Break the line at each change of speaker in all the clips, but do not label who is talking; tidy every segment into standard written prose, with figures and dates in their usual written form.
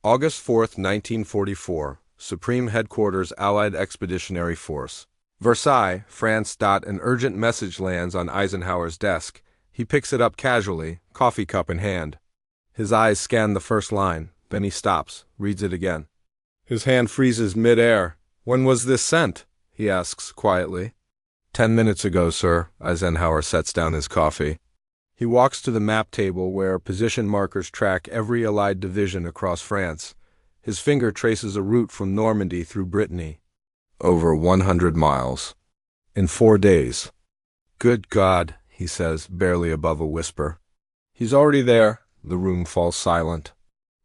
August 4, 1944, Supreme Headquarters Allied Expeditionary Force. Versailles, France. An urgent message lands on Eisenhower's desk. He picks it up casually, coffee cup in hand. His eyes scan the first line, then he stops, reads it again. His hand freezes mid-air. "When was this sent?" he asks quietly. 10 minutes ago, sir. Eisenhower sets down his coffee. He walks to the map table where position markers track every Allied division across France. His finger traces a route from Normandy through Brittany. Over 100 miles. In 4 days. Good God, he says, barely above a whisper. He's already there. The room falls silent.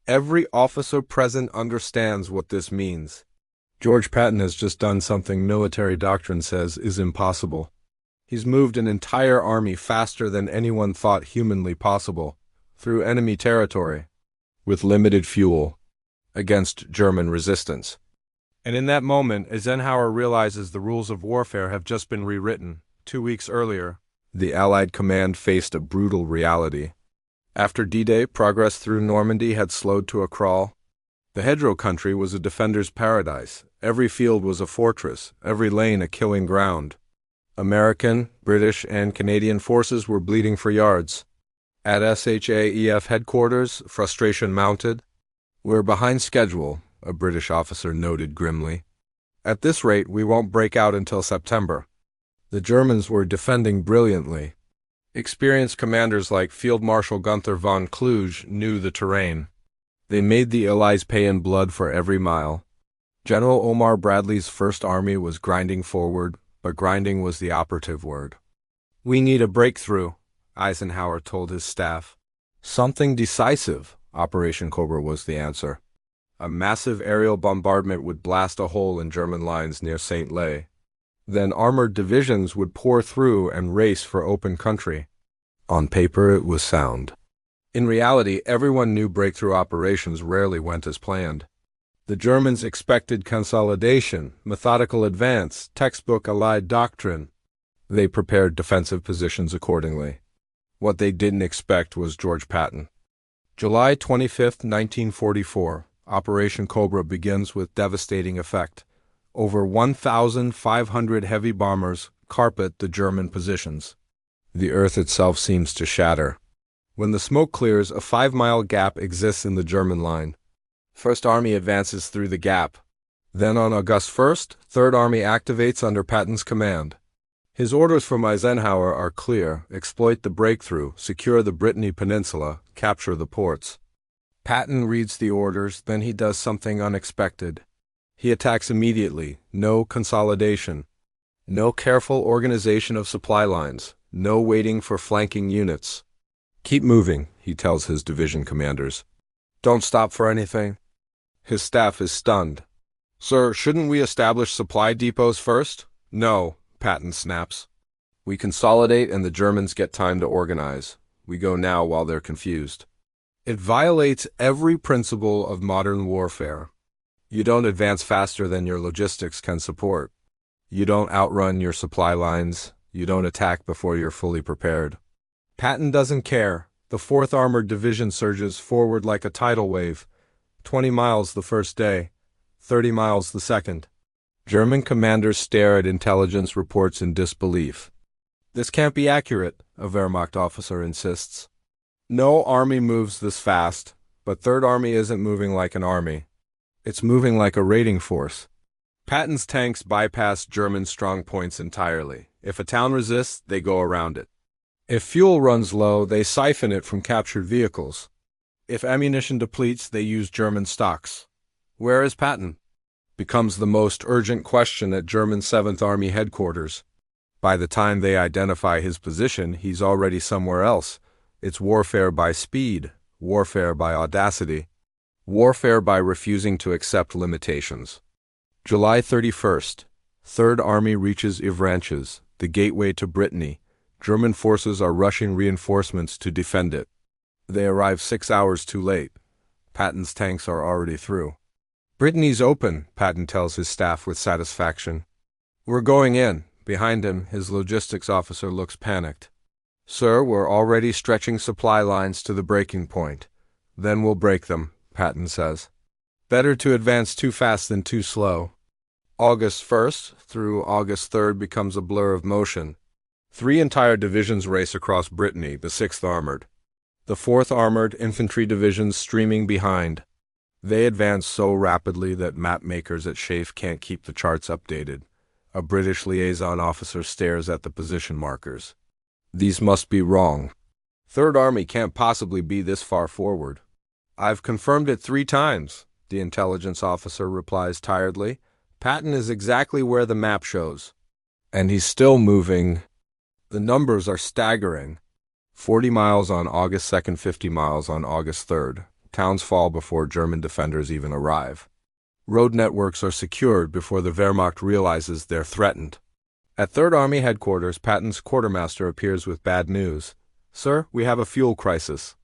Every officer present understands what this means. George Patton has just done something military doctrine says is impossible. He's moved an entire army faster than anyone thought humanly possible, through enemy territory, with limited fuel, against German resistance. And in that moment, Eisenhower realizes the rules of warfare have just been rewritten. 2 weeks earlier, the Allied command faced a brutal reality. After D-Day, progress through Normandy had slowed to a crawl. The hedgerow country was a defender's paradise. Every field was a fortress, every lane a killing ground. American, British, and Canadian forces were bleeding for yards. At SHAEF headquarters, frustration mounted. "We're behind schedule," a British officer noted grimly. "At this rate, we won't break out until September." The Germans were defending brilliantly. Experienced commanders like Field Marshal Gunther von Kluge knew the terrain. They made the Allies pay in blood for every mile. General Omar Bradley's First Army was grinding forward, but grinding was the operative word. "We need a breakthrough," Eisenhower told his staff. "Something decisive," Operation Cobra was the answer. A massive aerial bombardment would blast a hole in German lines near St. Lay. Then armored divisions would pour through and race for open country. On paper, it was sound. In reality, everyone knew breakthrough operations rarely went as planned. The Germans expected consolidation, methodical advance, textbook Allied doctrine. They prepared defensive positions accordingly. What they didn't expect was George Patton. July 25, 1944, Operation Cobra begins with devastating effect. Over 1,500 heavy bombers carpet the German positions. The earth itself seems to shatter. When the smoke clears, a 5-mile gap exists in the German line. First Army advances through the gap. Then on August 1st, Third Army activates under Patton's command. His orders from Eisenhower are clear: exploit the breakthrough, secure the Brittany Peninsula, capture the ports. Patton reads the orders, then he does something unexpected. He attacks immediately. No consolidation. No careful organization of supply lines. No waiting for flanking units. "Keep moving," he tells his division commanders. "Don't stop for anything." His staff is stunned. "Sir, shouldn't we establish supply depots first?" "No," Patton snaps. "We consolidate and the Germans get time to organize. We go now while they're confused." It violates every principle of modern warfare. You don't advance faster than your logistics can support. You don't outrun your supply lines. You don't attack before you're fully prepared. Patton doesn't care. The 4th Armored Division surges forward like a tidal wave. 20 miles the first day, 30 miles the second. German commanders stare at intelligence reports in disbelief. "This can't be accurate," a Wehrmacht officer insists. "No army moves this fast, but Third Army isn't moving like an army. It's moving like a raiding force." Patton's tanks bypass German strong points entirely. If a town resists, they go around it. If fuel runs low, they siphon it from captured vehicles. If ammunition depletes, they use German stocks. Where is Patton? Becomes the most urgent question at German 7th Army headquarters. By the time they identify his position, he's already somewhere else. It's warfare by speed, warfare by audacity, warfare by refusing to accept limitations. July 31st. Third Army reaches Ivranches, the gateway to Brittany. German forces are rushing reinforcements to defend it. They arrive 6 hours too late. Patton's tanks are already through. "Brittany's open," Patton tells his staff with satisfaction. "We're going in." Behind him, his logistics officer looks panicked. "Sir, we're already stretching supply lines to the breaking point. Then we'll break them," Patton says. Better to advance too fast than too slow. August 1st through August 3rd becomes a blur of motion. 3 entire divisions race across Brittany, the 6th Armored. The 4th Armored Infantry Division's streaming behind. They advance so rapidly that map makers at SHAEF can't keep the charts updated. A British liaison officer stares at the position markers. These must be wrong. 3rd Army can't possibly be this far forward. I've confirmed it 3 times, the intelligence officer replies tiredly. Patton is exactly where the map shows. And he's still moving. The numbers are staggering. 40 miles on August 2nd, 50 miles on August 3rd. Towns fall before German defenders even arrive. Road networks are secured before the Wehrmacht realizes they're threatened. At 3rd Army headquarters, Patton's quartermaster appears with bad news. Sir, we have a fuel crisis.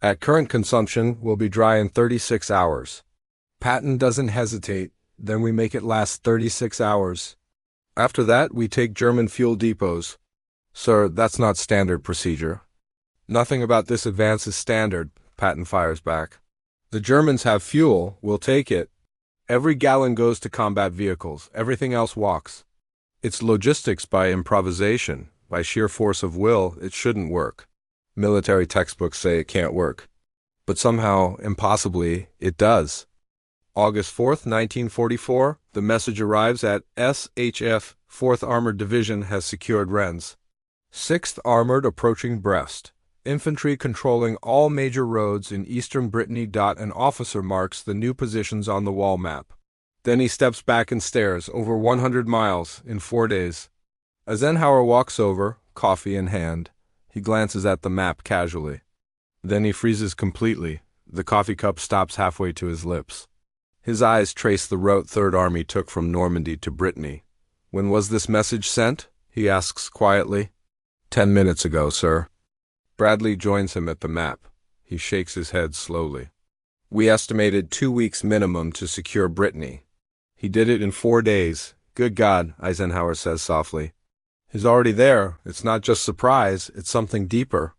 At current consumption, we'll be dry in 36 hours. Patton doesn't hesitate. Then we make it last 36 hours. After that, we take German fuel depots. Sir, that's not standard procedure. Nothing about this advance is standard, Patton fires back. The Germans have fuel, we'll take it. Every gallon goes to combat vehicles, everything else walks. It's logistics by improvisation. By sheer force of will, it shouldn't work. Military textbooks say it can't work. But somehow, impossibly, it does. August 4th, 1944, the message arrives at SHF, 4th Armored Division has secured Rennes. 6th Armored approaching Brest. Infantry controlling all major roads in eastern Brittany. An officer marks the new positions on the wall map. Then he steps back and stares, over 100 miles in 4 days. Eisenhower walks over, coffee in hand. He glances at the map casually. Then he freezes completely. The coffee cup stops halfway to his lips. His eyes trace the route 3rd Army took from Normandy to Brittany. When was this message sent? He asks quietly. 10 minutes ago, sir. Bradley joins him at the map. He shakes his head slowly. We estimated 2 weeks minimum to secure Brittany. He did it in 4 days. Good God, Eisenhower says softly. He's already there. It's not just surprise, it's something deeper.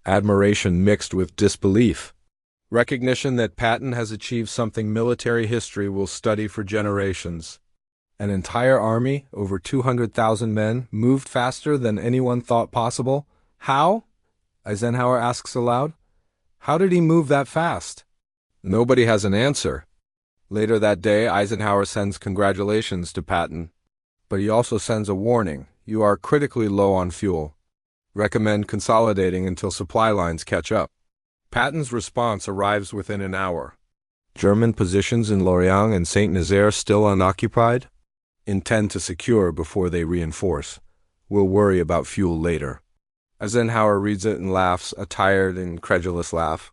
Admiration mixed with disbelief. Recognition that Patton has achieved something military history will study for generations. An entire army, over 200,000 men, moved faster than anyone thought possible. How? Eisenhower asks aloud. How did he move that fast? Nobody has an answer. Later that day, Eisenhower sends congratulations to Patton. But he also sends a warning. You are critically low on fuel. Recommend consolidating until supply lines catch up. Patton's response arrives within an hour. German positions in Lorient and Saint-Nazaire still unoccupied? Intend to secure before they reinforce. We'll worry about fuel later. Eisenhower reads it and laughs, a tired, incredulous laugh.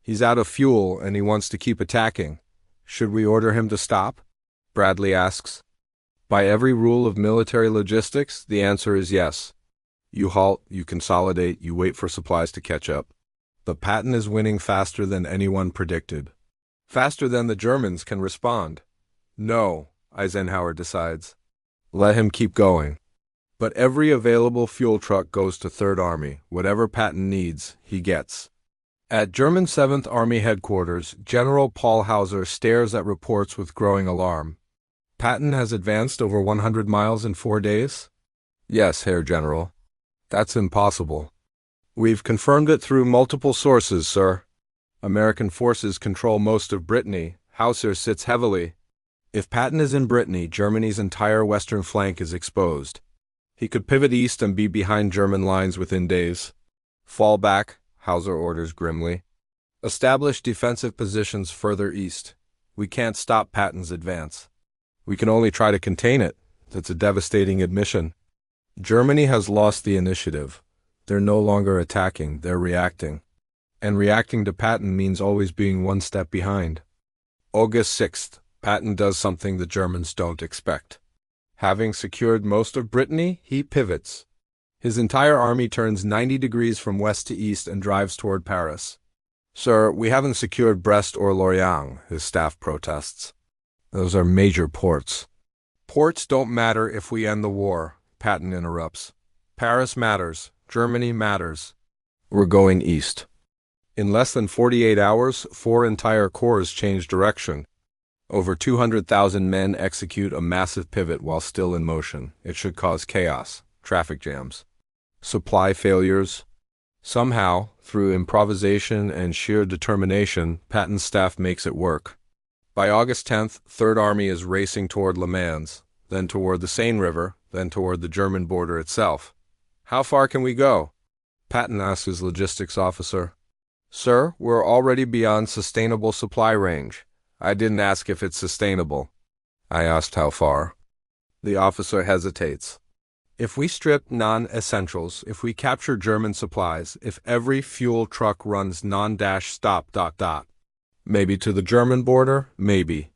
He's out of fuel and he wants to keep attacking. Should we order him to stop? Bradley asks. By every rule of military logistics, the answer is yes. You halt, you consolidate, you wait for supplies to catch up. But Patton is winning faster than anyone predicted. Faster than the Germans can respond. No, Eisenhower decides. Let him keep going. But every available fuel truck goes to 3rd Army. Whatever Patton needs, he gets. At German 7th Army headquarters, General Paul Hauser stares at reports with growing alarm. Patton has advanced over 100 miles in 4 days? Yes, Herr General. That's impossible. We've confirmed it through multiple sources, sir. American forces control most of Brittany. Hauser sits heavily. If Patton is in Brittany, Germany's entire western flank is exposed. He could pivot east and be behind German lines within days. Fall back, Hauser orders grimly. Establish defensive positions further east. We can't stop Patton's advance. We can only try to contain it. That's a devastating admission. Germany has lost the initiative. They're no longer attacking, they're reacting. And reacting to Patton means always being one step behind. August 6th, Patton does something the Germans don't expect. Having secured most of Brittany, he pivots. His entire army turns 90 degrees from west to east and drives toward Paris. Sir, we haven't secured Brest or Lorient, his staff protests. Those are major ports. Ports don't matter if we end the war, Patton interrupts. Paris matters. Germany matters. We're going east. In less than 48 hours, 4 entire corps change direction. Over 200,000 men execute a massive pivot while still in motion. It should cause chaos, traffic jams, supply failures. Somehow, through improvisation and sheer determination, Patton's staff makes it work. By August 10th, Third Army is racing toward Le Mans, then toward the Seine River, then toward the German border itself. How far can we go? Patton asks his logistics officer. Sir, we're already beyond sustainable supply range. I didn't ask if it's sustainable. I asked how far. The officer hesitates. If we strip non-essentials, if we capture German supplies, if every fuel truck runs non-stop ... Maybe to the German border? Maybe.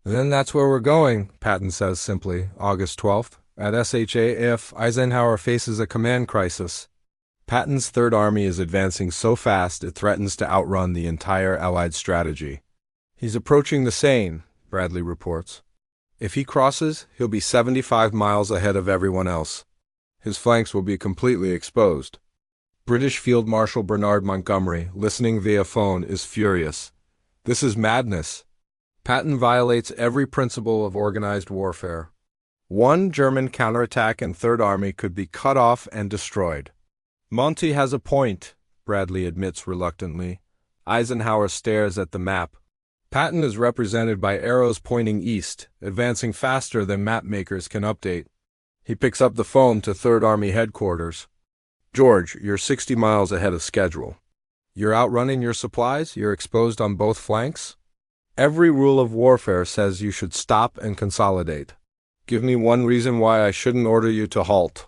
Then that's where we're going, Patton says simply, August 12th. At SHA, Eisenhower faces a command crisis. Patton's Third Army is advancing so fast it threatens to outrun the entire Allied strategy. He's approaching the Seine, Bradley reports. If he crosses, he'll be 75 miles ahead of everyone else. His flanks will be completely exposed. British Field Marshal Bernard Montgomery, listening via phone, is furious. This is madness. Patton violates every principle of organized warfare. One German counterattack and Third Army could be cut off and destroyed. Monty has a point, Bradley admits reluctantly. Eisenhower stares at the map. Patton is represented by arrows pointing east, advancing faster than map makers can update. He picks up the phone to Third Army headquarters. George, you're 60 miles ahead of schedule. You're outrunning your supplies? You're exposed on both flanks? Every rule of warfare says you should stop and consolidate. Give me one reason why I shouldn't order you to halt.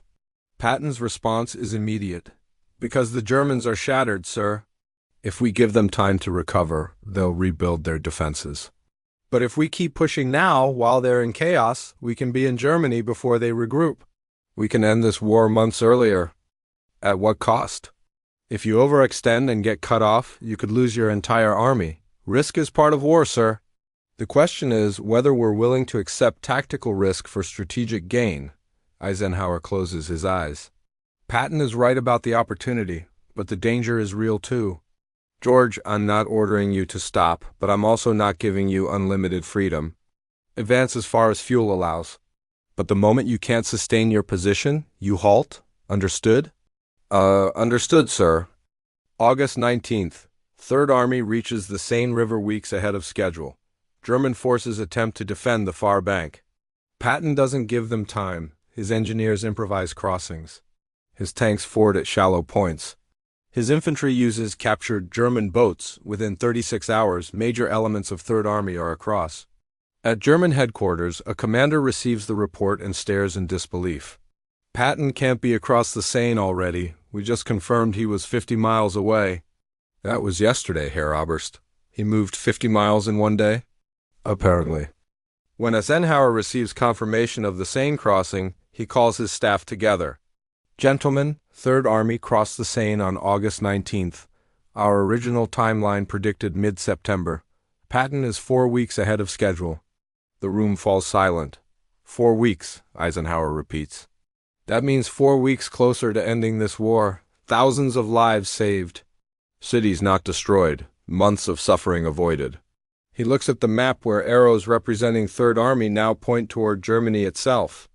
Patton's response is immediate. Because the Germans are shattered, sir. If we give them time to recover, they'll rebuild their defenses. But if we keep pushing now, while they're in chaos, we can be in Germany before they regroup. We can end this war months earlier. At what cost? If you overextend and get cut off, you could lose your entire army. Risk is part of war, sir. The question is whether we're willing to accept tactical risk for strategic gain. Eisenhower closes his eyes. Patton is right about the opportunity, but the danger is real too. George, I'm not ordering you to stop, but I'm also not giving you unlimited freedom. Advance as far as fuel allows. But the moment you can't sustain your position, you halt. Understood? Understood, sir. August 19th. Third Army reaches the Seine River weeks ahead of schedule. German forces attempt to defend the far bank. Patton doesn't give them time. His engineers improvise crossings. His tanks ford at shallow points. His infantry uses captured German boats. Within 36 hours, major elements of Third Army are across. At German headquarters, a commander receives the report and stares in disbelief. Patton can't be across the Seine already. We just confirmed he was 50 miles away. That was yesterday, Herr Oberst. He moved 50 miles in one day? Apparently. When Eisenhower receives confirmation of the Seine crossing, he calls his staff together. Gentlemen, Third Army crossed the Seine on August 19th. Our original timeline predicted mid-September. Patton is 4 weeks ahead of schedule. The room falls silent. 4 weeks, Eisenhower repeats. That means 4 weeks closer to ending this war. Thousands of lives saved. Cities not destroyed. Months of suffering avoided. He looks at the map where arrows representing Third Army now point toward Germany itself.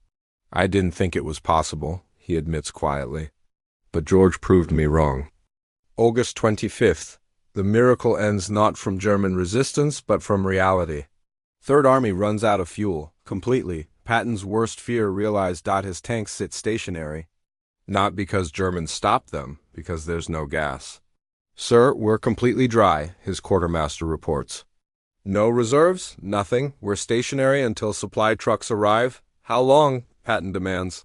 I didn't think it was possible, he admits quietly. But George proved me wrong. August 25th. The miracle ends not from German resistance, but from reality. Third Army runs out of fuel, completely. Patton's worst fear realized his tanks sit stationary. Not because Germans stopped them, because there's no gas. Sir, we're completely dry, his quartermaster reports. No reserves? Nothing. We're stationary until supply trucks arrive. How long? Patton demands.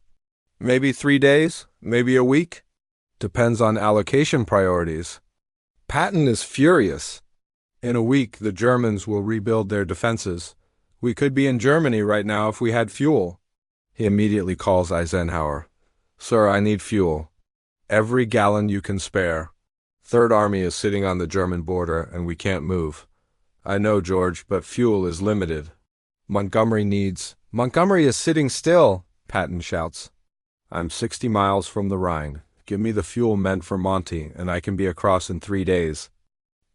Maybe 3 days? Maybe a week? Depends on allocation priorities. Patton is furious. In a week, the Germans will rebuild their defenses. We could be in Germany right now if we had fuel. He immediately calls Eisenhower. Sir, I need fuel. Every gallon you can spare. Third Army is sitting on the German border, and we can't move. I know, George, but fuel is limited. Montgomery is sitting still, Patton shouts. I'm 60 miles from the Rhine. Give me the fuel meant for Monty, and I can be across in 3 days.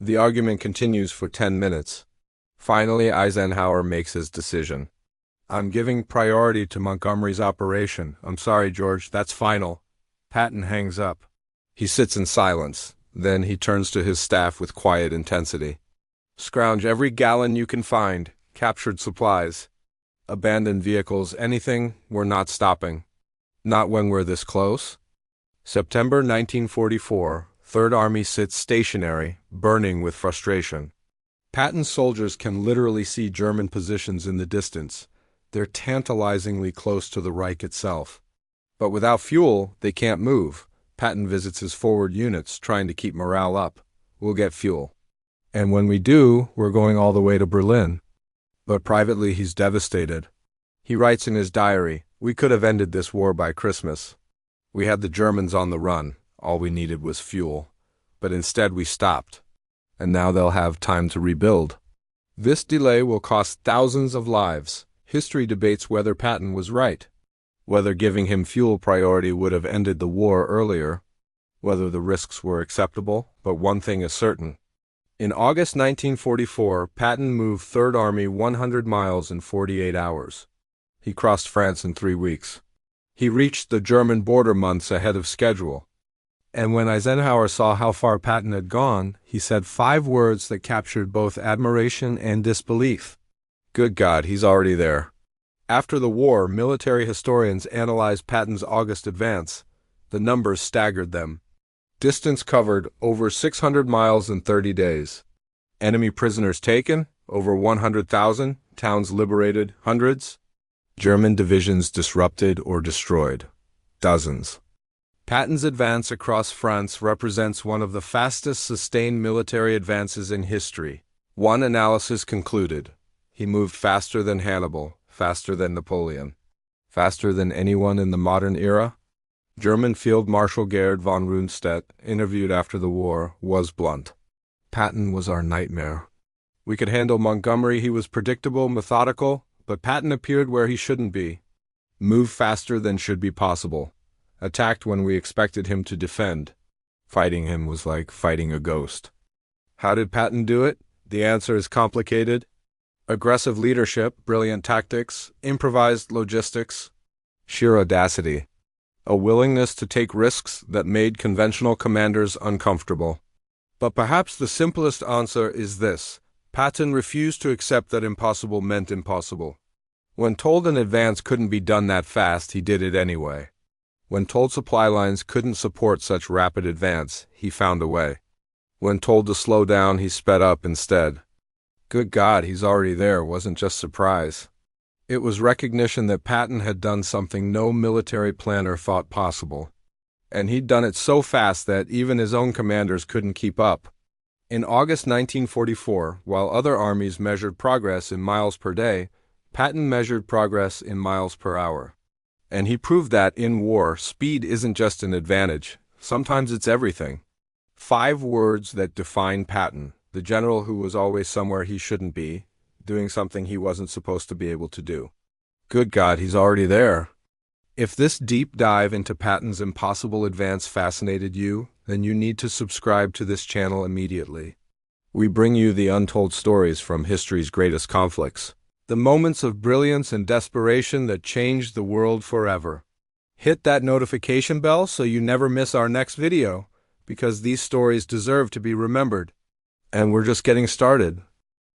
The argument continues for 10 minutes. Finally, Eisenhower makes his decision. I'm giving priority to Montgomery's operation. I'm sorry, George, that's final. Patton hangs up. He sits in silence. Then he turns to his staff with quiet intensity. Scrounge every gallon you can find. Captured supplies. Abandoned vehicles, anything, we're not stopping. Not when we're this close. September 1944, Third Army sits stationary, burning with frustration. Patton's soldiers can literally see German positions in the distance. They're tantalizingly close to the Reich itself. But without fuel, they can't move. Patton visits his forward units, trying to keep morale up. We'll get fuel. And when we do, we're going all the way to Berlin. But privately, he's devastated. He writes in his diary, "We could have ended this war by Christmas. We had the Germans on the run. All we needed was fuel. But instead we stopped. And now they'll have time to rebuild. This delay will cost thousands of lives." History debates whether Patton was right, whether giving him fuel priority would have ended the war earlier, whether the risks were acceptable, but one thing is certain. In August 1944, Patton moved Third Army 100 miles in 48 hours. He crossed France in 3 weeks. He reached the German border months ahead of schedule. And when Eisenhower saw how far Patton had gone, he said 5 words that captured both admiration and disbelief. Good God, he's already there. After the war, military historians analyzed Patton's August advance. The numbers staggered them. Distance covered, over 600 miles in 30 days. Enemy prisoners taken, over 100,000. Towns liberated, hundreds. German divisions disrupted or destroyed, dozens. Patton's advance across France represents one of the fastest sustained military advances in history. One analysis concluded, he moved faster than Hannibal, faster than Napoleon, faster than anyone in the modern era. German Field Marshal Gerd von Rundstedt, interviewed after the war, was blunt. Patton was our nightmare. We could handle Montgomery, he was predictable, methodical, but Patton appeared where he shouldn't be. Moved faster than should be possible. Attacked when we expected him to defend. Fighting him was like fighting a ghost. How did Patton do it? The answer is complicated. Aggressive leadership, brilliant tactics, improvised logistics, sheer audacity. A willingness to take risks that made conventional commanders uncomfortable. But perhaps the simplest answer is this. Patton refused to accept that impossible meant impossible. When told an advance couldn't be done that fast, he did it anyway. When told supply lines couldn't support such rapid advance, he found a way. When told to slow down, he sped up instead. Good God, he's already there wasn't just surprise. It was recognition that Patton had done something no military planner thought possible. And he'd done it so fast that even his own commanders couldn't keep up. In August 1944, while other armies measured progress in miles per day, Patton measured progress in miles per hour. And he proved that in war, speed isn't just an advantage. Sometimes it's everything. 5 words that define Patton, the general who was always somewhere he shouldn't be, doing something he wasn't supposed to be able to do. Good God, he's already there. If this deep dive into Patton's impossible advance fascinated you, then you need to subscribe to this channel immediately. We bring you the untold stories from history's greatest conflicts, the moments of brilliance and desperation that changed the world forever. Hit that notification bell so you never miss our next video, because these stories deserve to be remembered. And we're just getting started.